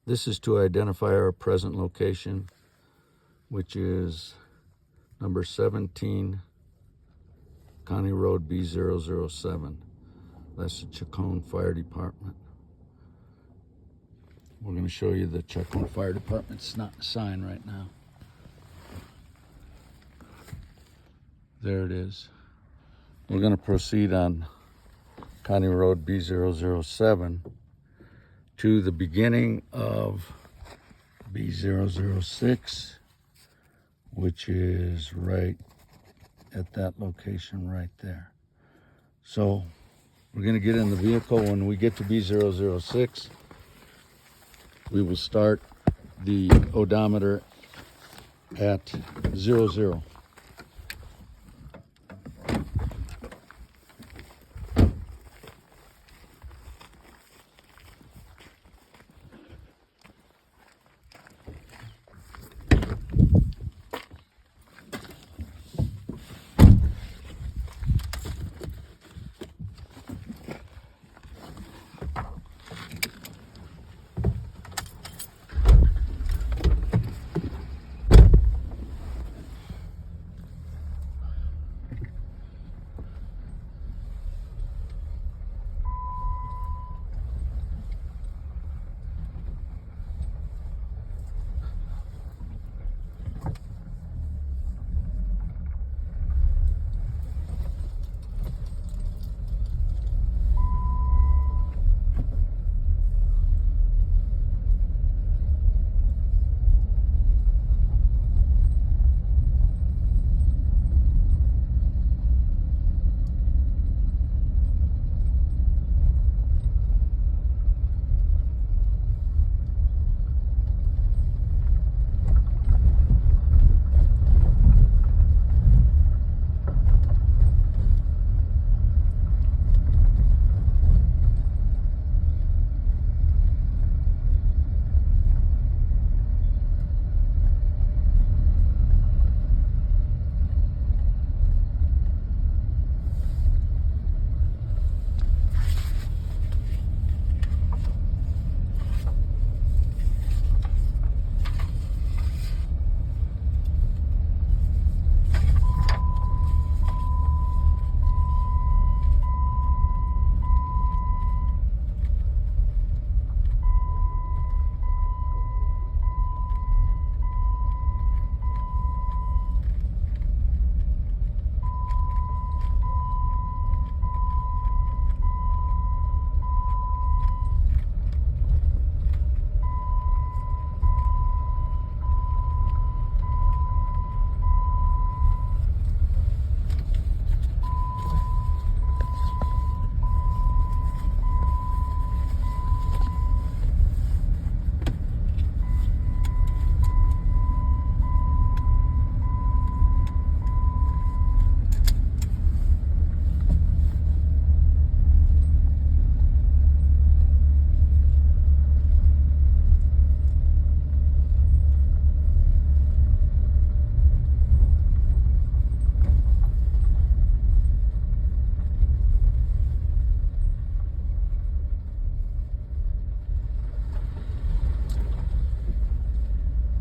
This is to identify our present location, which is number 17 County Road B007. That's the Chacon Fire Department. We're going to show you the Chacon Fire Department's sign right now. There it is. We're going to proceed on County Road B007 to the beginning of B006, which is right at that location right there. So we're going to get in the vehicle. When we get to B006, we will start the odometer at 00.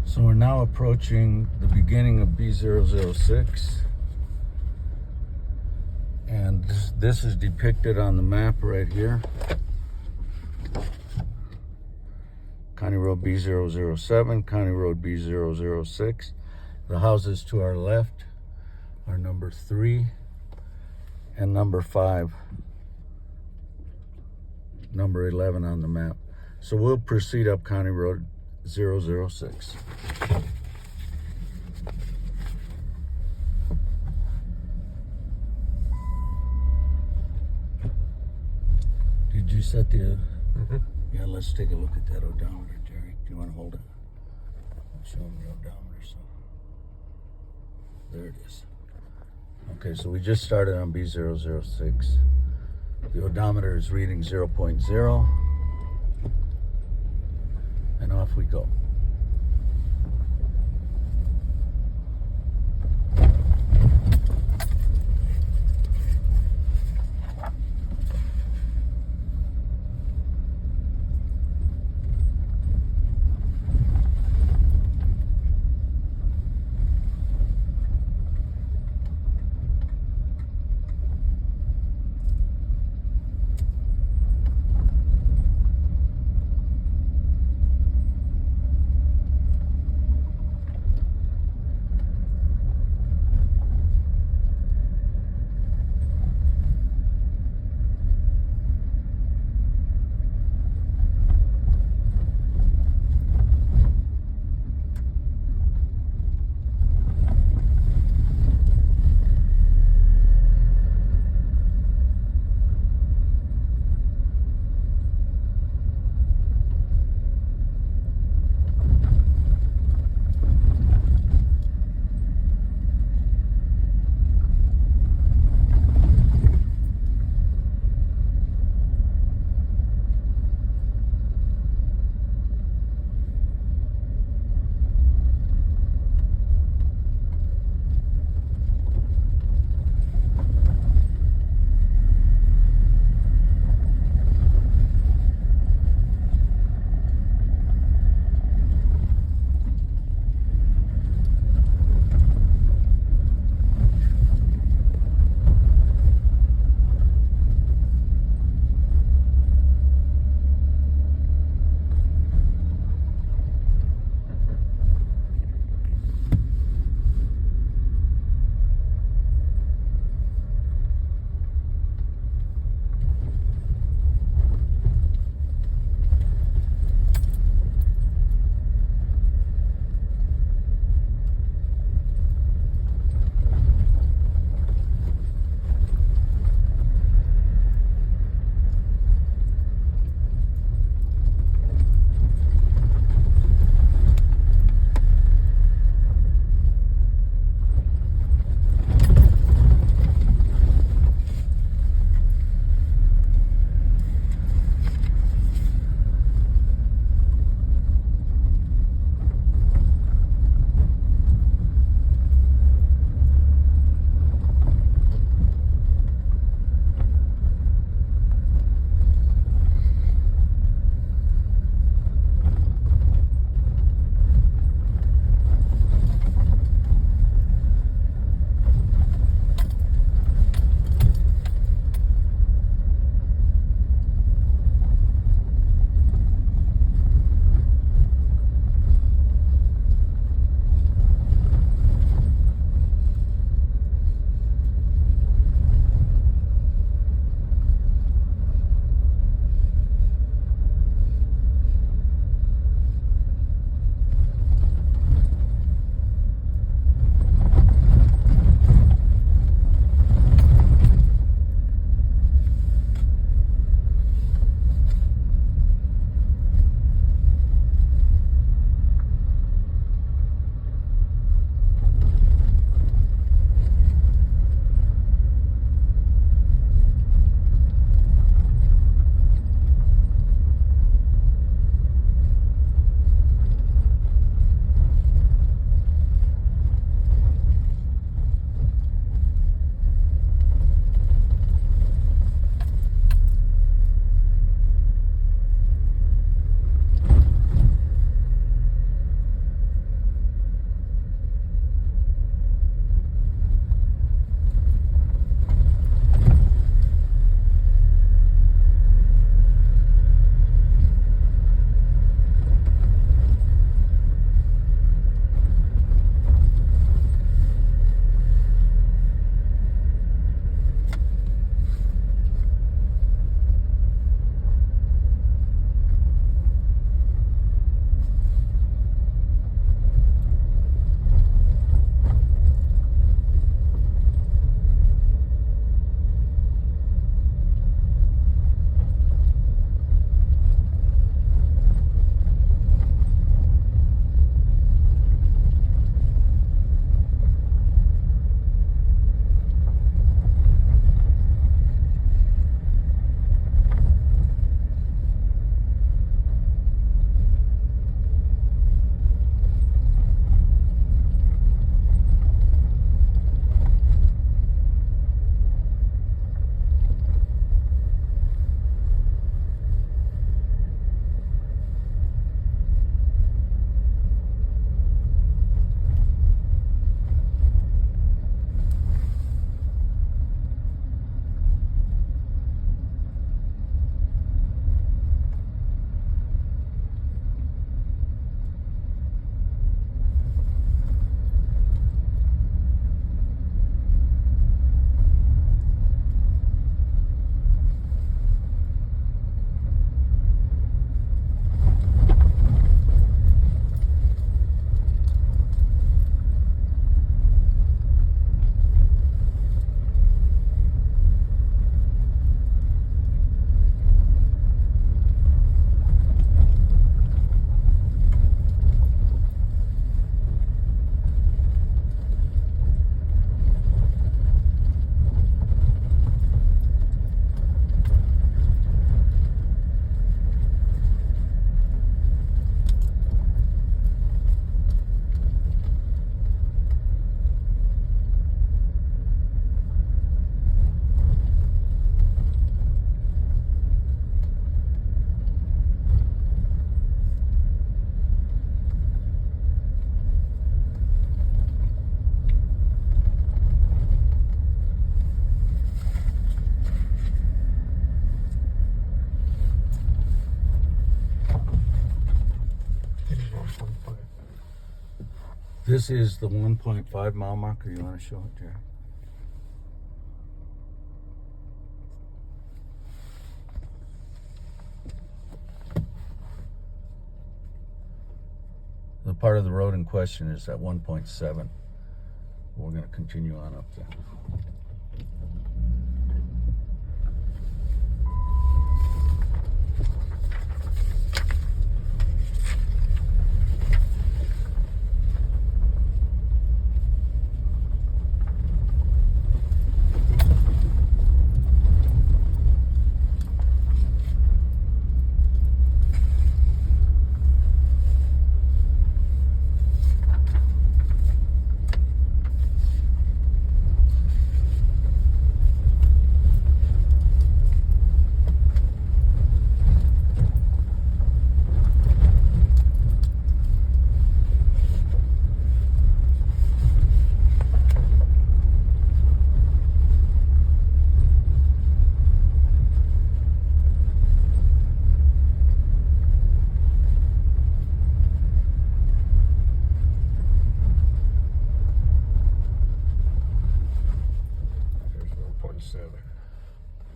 So we're now approaching the beginning of B006, and this is depicted on the map right here. County Road B007, County Road B006. The houses to our left are number 3 and number 5, number 11 on the map. So we'll proceed up County Road 006. Did you set the... Yeah, let's take a look at that odometer, Jerry. Do you want to hold it? I'll show them the odometer. So there it is. Okay, so we just started on B006. The odometer is reading 0.0. And off we go. This is the 1.5 mile marker. You want to show it, Jerry? The part of the road in question is at 1.7. We're going to continue on up there.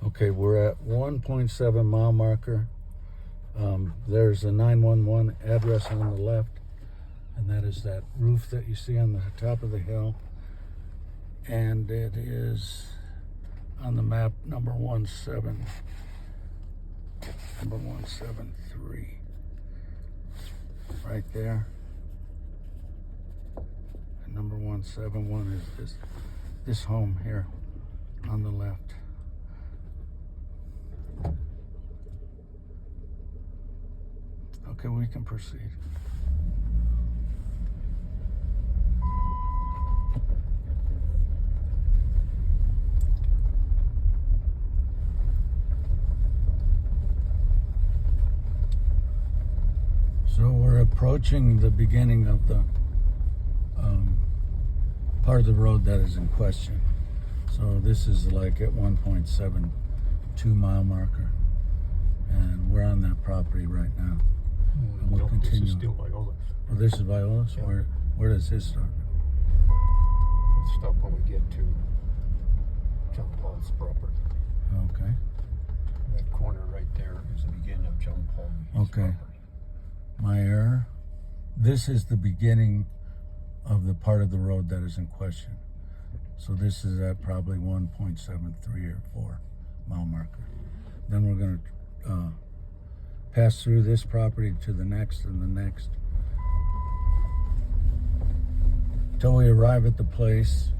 Okay, we're at 1.7 mile marker. There's a 911 address on the left, and that is that roof that you see on the top of the hill. And it is on the map number 173. Right there. And number 171 is this home here on the left. Okay, we can proceed. So we're approaching the beginning of the part of the road that is in question. So this is like at 1.72 mile marker, and we're on that property right now. And we'll continue. This is still Violas. Oh, this is Violas? Yeah. Where does his start? We'll stop when we get to John Paul's property. Okay. That corner right there is the beginning of John Paul's property. My error. This is the beginning of the part of the road that is in question. So this is at probably 1.73 or 4 mile marker. Then we're going to pass through this property to the next and the next, till we arrive at the place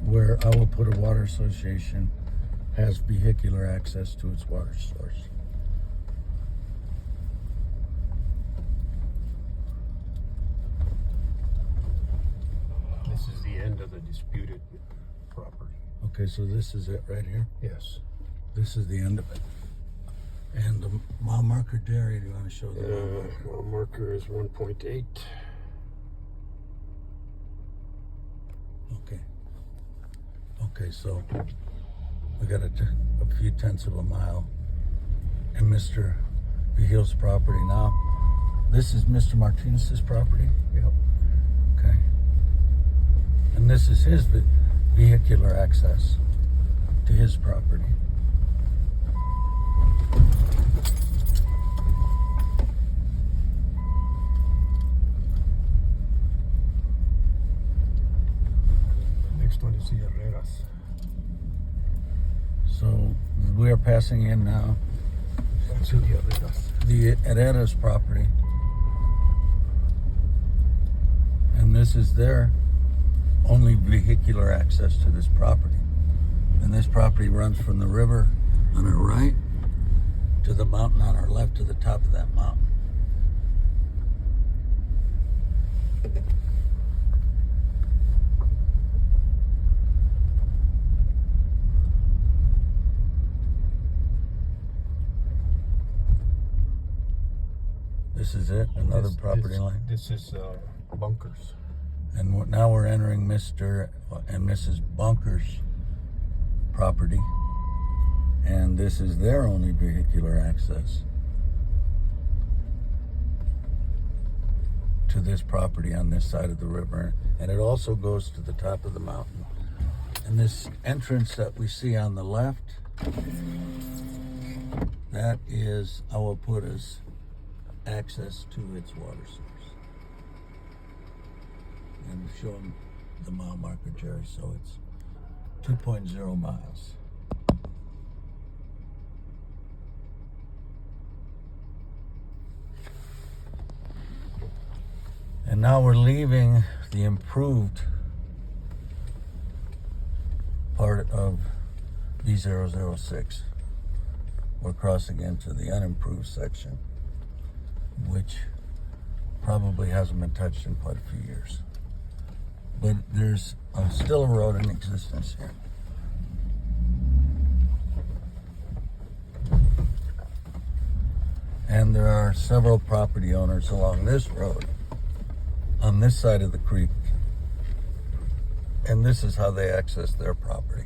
where our Put Water Association has vehicular access to its water source. This is the end of the disputed property. Okay, so this is it right here? Yes. This is the end of it. And the mile marker, Jerry, do you want to show the mile marker is 1.8. Okay. Okay, so we got a few tenths of a mile in Mr. Vigil's property. Now, this is Mr. Martinez's property? Yep. Okay. And this is his vehicular access to his property. Next one is the Herreras. So we are passing in now That's the Herreras. the Herrera's property. And this is their only vehicular access to this property. And this property runs from the river on our right to the mountain on our left, to the top of that mountain. This is it, another property line. This is Bunkers. And now we're entering Mr. and Mrs. Bunker's property. And this is their only vehicular access. to this property on this side of the river, and it also goes to the top of the mountain. And this entrance that we see on the left, that is Awaputa's access to its water source. And show them the mile marker, Jerry, so it's 2.0 miles. And now we're leaving the improved part of B006. We're crossing into the unimproved section, which probably hasn't been touched in quite a few years. But there's still a road in existence here. And there are several property owners along this road on this side of the creek, and this is how they access their property.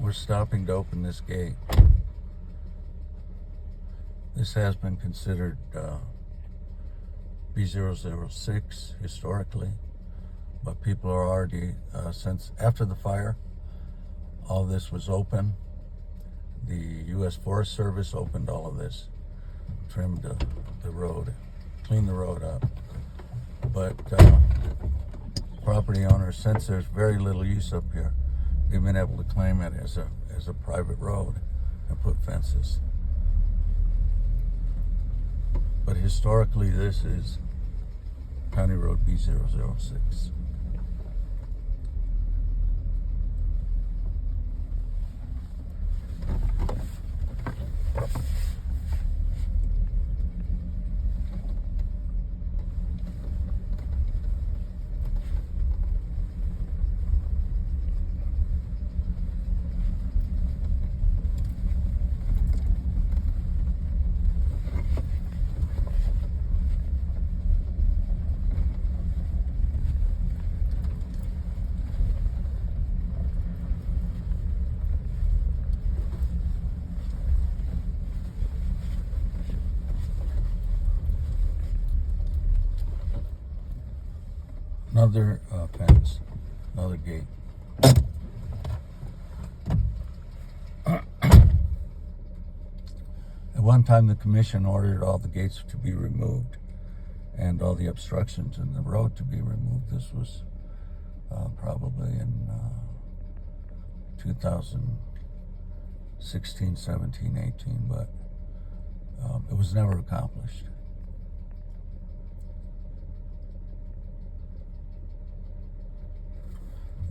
We're stopping to open this gate. This has been considered B006 historically, but people are already, since after the fire, all this was open. The U.S. Forest Service opened all of this, trimmed the road, cleaned the road up. But property owners, since there's very little use up here, they've been able to claim it as a private road and put fences. But historically, this is County Road B006. Another fence, another gate. At one time, the commission ordered all the gates to be removed and all the obstructions in the road to be removed. This was probably in 2016, 17, 18, but it was never accomplished.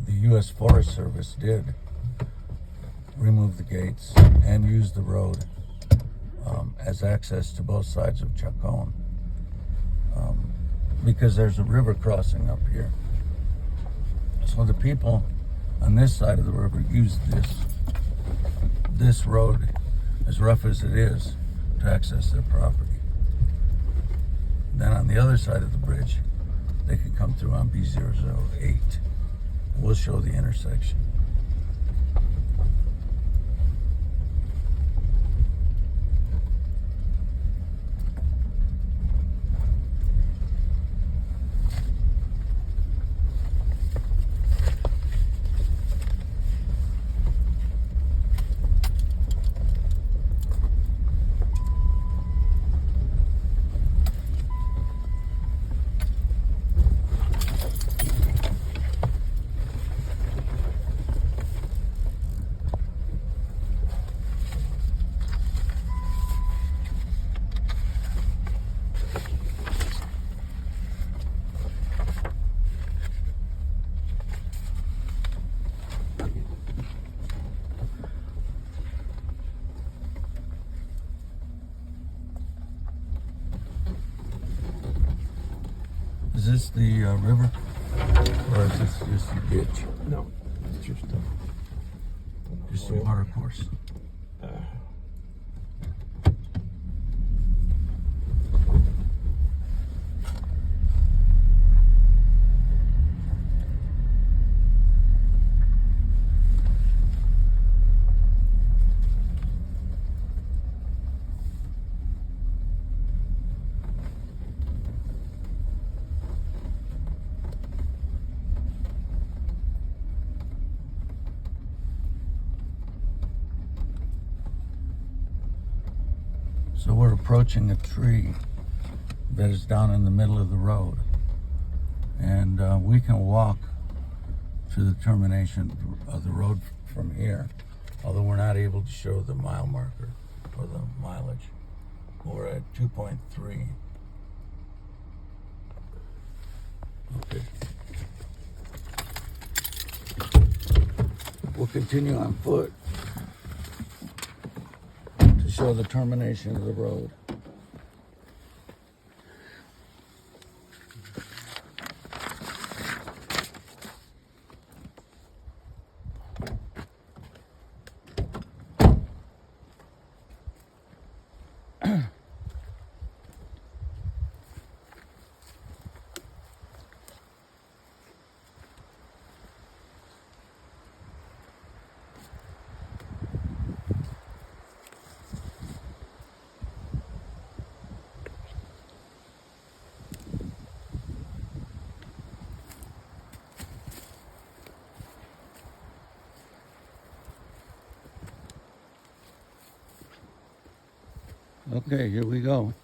The U.S. Forest Service did remove the gates and use the road as access to both sides of Chacon, because there's a river crossing up here. So the people on this side of the river use this road, as rough as it is, to access their property. Then on the other side of the bridge, they can come through on B008. We'll show the intersection. Is this the river? Or is this just a ditch? No, it's just Just a water course. So we're approaching a tree that is down in the middle of the road. And we can walk to the termination of the road from here, although we're not able to show the mile marker or the mileage. We're at 2.3. Okay. We'll continue on foot to show the termination of the road. Okay, here we go.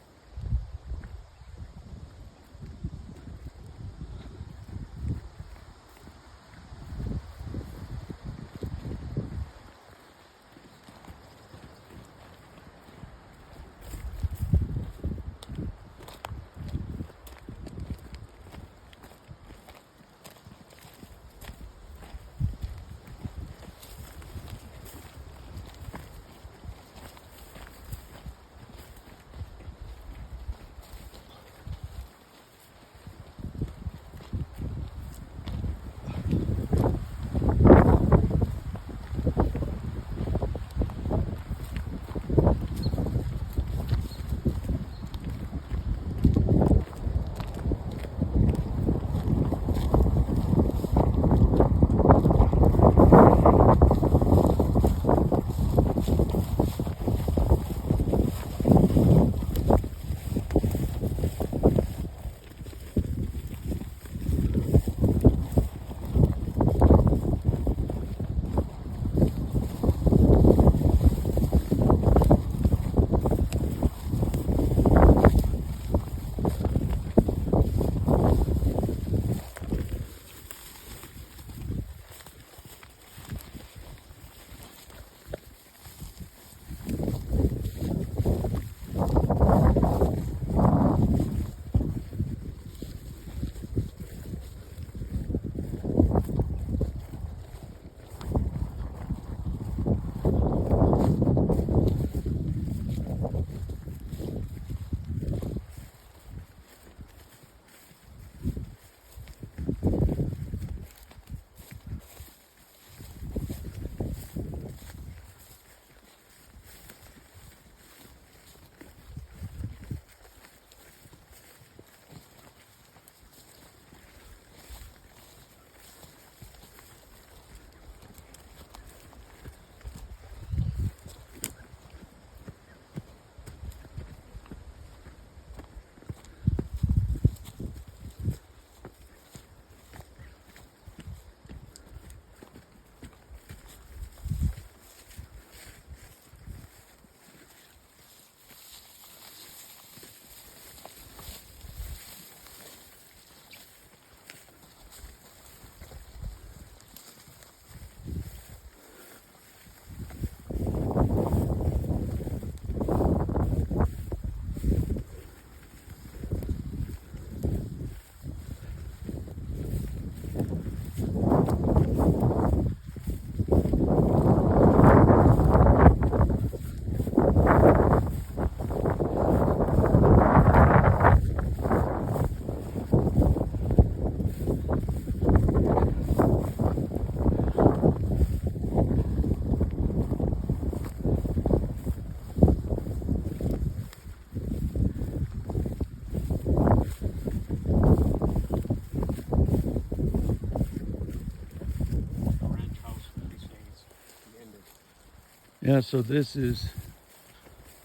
Yeah, so this is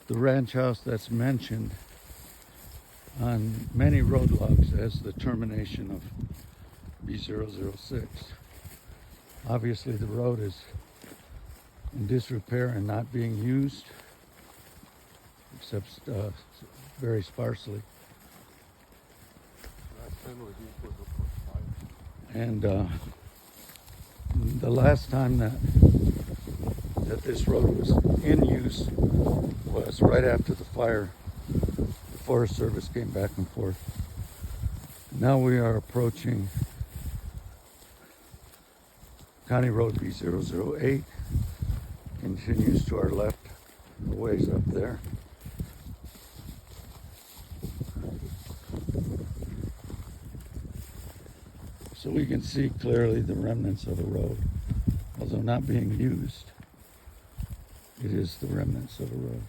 the ranch house that's mentioned on many road logs as the termination of B006. Obviously the road is in disrepair and not being used, except very sparsely. And the last time that this road was in use was right after the fire. The Forest Service came back and forth. Now we are approaching County Road B008. Continues to our left a ways up there. So we can see clearly the remnants of the road, although not being used. It is the remnants of a road.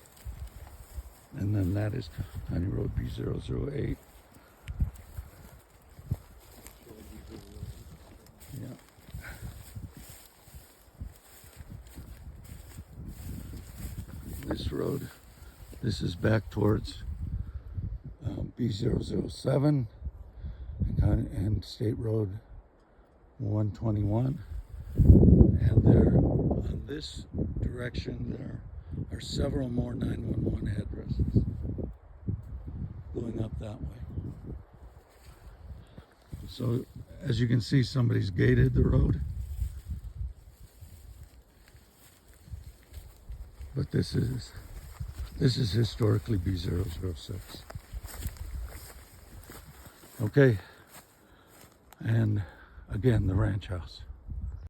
And then that is County Road B008. Yeah. This road, this is back towards B007 and State Road 121. And there, on this direction, there are several more 911 addresses going up that way. So as you can see, somebody's gated the road. But this is historically B006. Okay, and again, the ranch house.